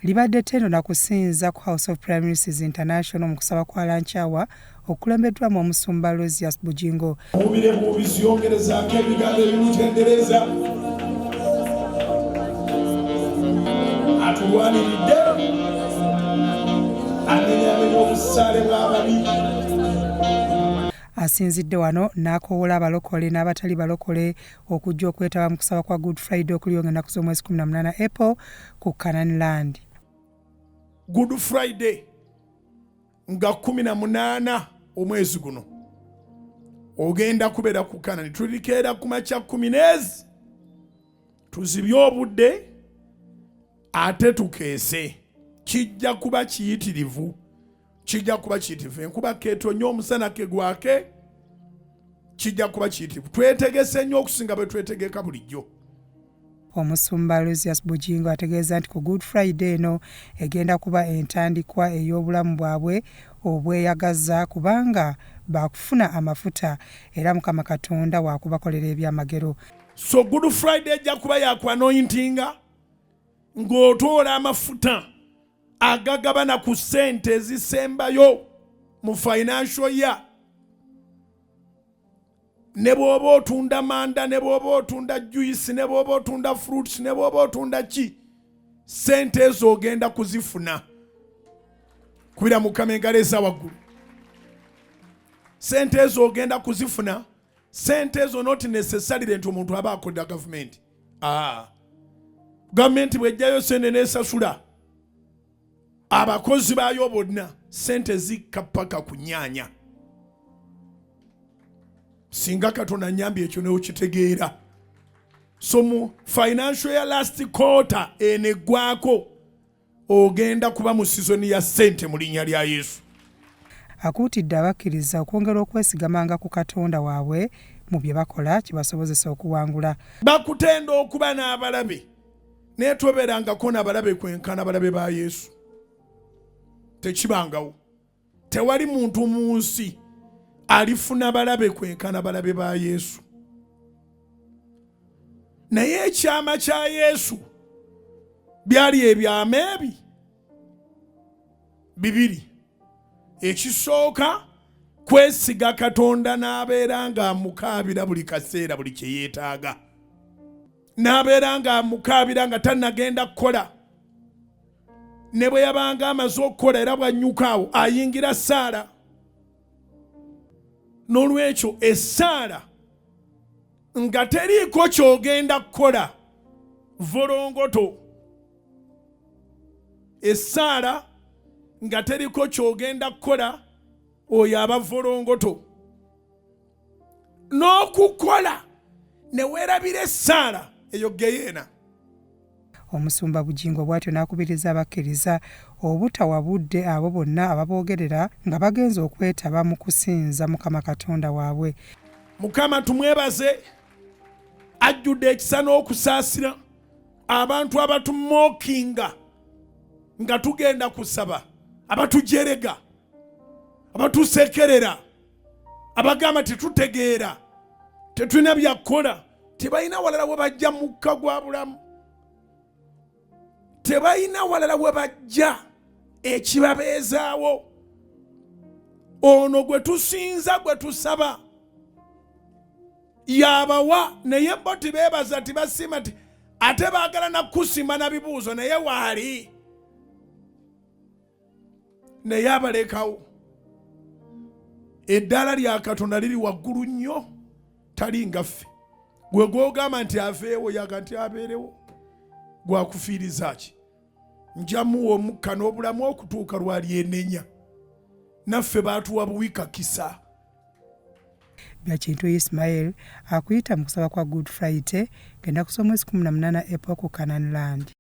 libadde ttendo na kusinza ku House of Prime Ministers International mu kusaba kwa lunch hour okulembeddwamu omusumba Rosias Bujingo. Mubire mu biziyongerezaako ebigambo ebimutendereza atulwaniridde amenyamenya obusaale bw'ababi. Asinzidde wano n'akoowola abalokole n'abatali balokole okujja okwetaba mu kusaba kwa Good Friday okuliyonga ennaku z'omwezi 18 April ku Canaan Land. Good Friday nga 18 omwezi guno ogenda kubeera ku Canaan. Tulikeera ku makya 10 tuzibye obudde ate tukeese. Kijja kuba kiyitirivu. Enkuba keetonnya omusana kegwake kijja kuba kiyitirivu. Twetegese nnyo okusinga bwe twetegeka bulijjo. Omusumba Rosias Bujingo ategeeza nti ku Good Friday eno egenda kuba entandikwa ey'obulamu bwabwe obweyagaza kubanga bakufuna amafuta era Mukama Katonda waakubakolera ebyamagero. So Good Friday ejja kuba yakwanointinga ng'otoola amafuta agagabana ku ssente ezisembayo mu financial year. Ne bw'oba otunda manda, ne bw'oba otunda juice, ne bw'oba otunda fruits, ne bw'oba otunda ki, ssente ezo ogenda kuzifuna kubira Mukama engaleeza waggulu. Ssente ezo ogenda kuzifuna. Ssente ezo not necessarily nti omuntu aba akodda gavumenti. Gavumenti bw'ejjayo ssente n'esasula abakozi baayo bonna ssente zikka paka ku nnyanya. Singa Katonda nnyambye ekyo n'okitegeera. So mu financial year last quarter eneggwako ogenda kuba mu sizoni ya ssente mu linnya lya Yesu. Akuutidde abakkiriza okwongera okwesigamanga ku Katonda waabwe mu bye bakola kibasobozesa okuwangula. Bakutenda okuba n'abalabe naye tobeerangako n'abalabe kwenkana balabe ba Yesu. Tekibangawo. Tewali muntu mu nsi alifuna balabe kwenkana balabe ba Yesu. Naye ekyama kya Yesu byali ebyama ebi bibiri. Ekisooka kwesiga Katonda n'abeera ng'amukaabira buli kaseera buli kye yeetaaga. N'abeera ng'amukaabira nga tannagenda kukola. Ne bwe yabanga amaze okukola era bw'annyuka awo ayingira Saala. N'olwekyo essaala nga teriiko ky'ogenda kukola volongoto. Essaala nga teriko ky'ogenda kukola oyo aba volongoto. N'okukola ne weerabira essaala eyo geyeena. Omusumba Bujingo bw'atyo n'akubiriza abakkiriza obutawa budde abo bonna ababoogerera nga bagenze okwetaba mu kusinza Mukama Katonda waabwe. Mukama tumwebaze ajjudde ekisa n'okusaasira abantu abatumookinga nga tugenda kusaba, abatujerega, abatusekerera, abagamba tetutegeera, tetulina byakukola, tebalina walala we bajja mukka gwa bulamu. Tebalina walala we bajja ekibabeezaawo. Ono gwe tusinza gwe tusaba yabawa naye bo tibeebaza tibasima ate baagala nakusimba na bibuuzo naye waali. Naye abalekawo. Eddala lya Katonda liri waggulu nnyo tali ngaffe. Gwe gw'ogamba nti afeewo yaga nti abeerewo gwakufiiriza ki? Njamuwa omukka n'obulamu okutuuka lwalyenenya. Naffe baatuwa buwikakisa. Byakintu Ismail akuyita mu kusaba kwa Good Friday genda kusoma 18 April ku Canaan Land.